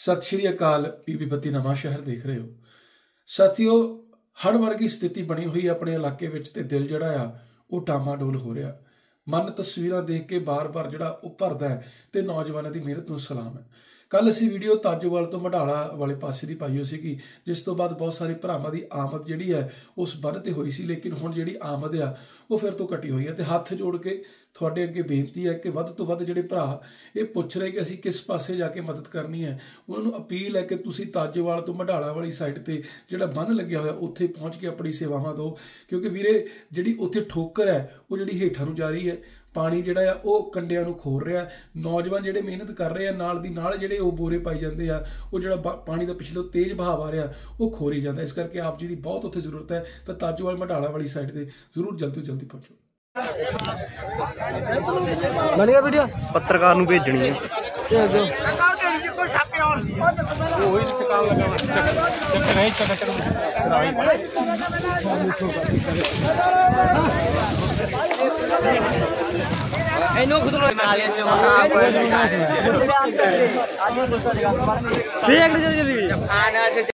सत श्री अकाल। बीबी बत्ती नवां शहर देख रहे हो साथियों। हड़ वर्गी स्थिति बनी हुई अपने इलाके विच ते दिल जिहड़ा आ वो टामाडोल हो रहा। मन तस्वीरां देख के बार बार जिहड़ा वो भरदा है ते नौजवानों की मेहनत नूं सलाम है। कल असीं वीडियो ताजोवाल तो मढ़ाला वाले पासे की पाई हुई सी, जिस तो बाद बहुत सारे भरावां की आमद जिहड़ी है उस बन ते होई सी, लेकिन हुण जिहड़ी आमद आ वो फिर तो घटी हुई है। ते हत्थ जोड़ के तुहाडे अगे बेनती है कि वध तो वध जिहड़े भरा ये पुछ रहे कि असीं किस पासे जाके मदद करनी है, उन्हां नूं अपील है कि तुसीं ताजोवाल तो मढ़ाला वाली साइड ते जिहड़ा बन लग्या होया उत्थे पहुँच के अपनी सेवावां दो, क्योंकि वीरे जिहड़ी उत्थे ठोकर है वो जिहड़ी हेठां नूं जा रही है। पानी जिहड़ा आ वो कंडियां नूं खोर रहा है। नौजवान जिहड़े मेहनत कर रहे हैं नाल दी नाल जिहड़े वो बोरे पाई जाते हैं, वो जिहड़ा पानी का पिछले तेज बहाव आ रहा वो खोरी जाता। इस करके आप जी की बहुत उत्थे जरूरत है, तो ताजोवाल मढ़ाला वाली साइड से जरूर जल्द तो जल्दी पहुँचो। बढ़िया वीडियो पत्रकार नूं भेजणी है।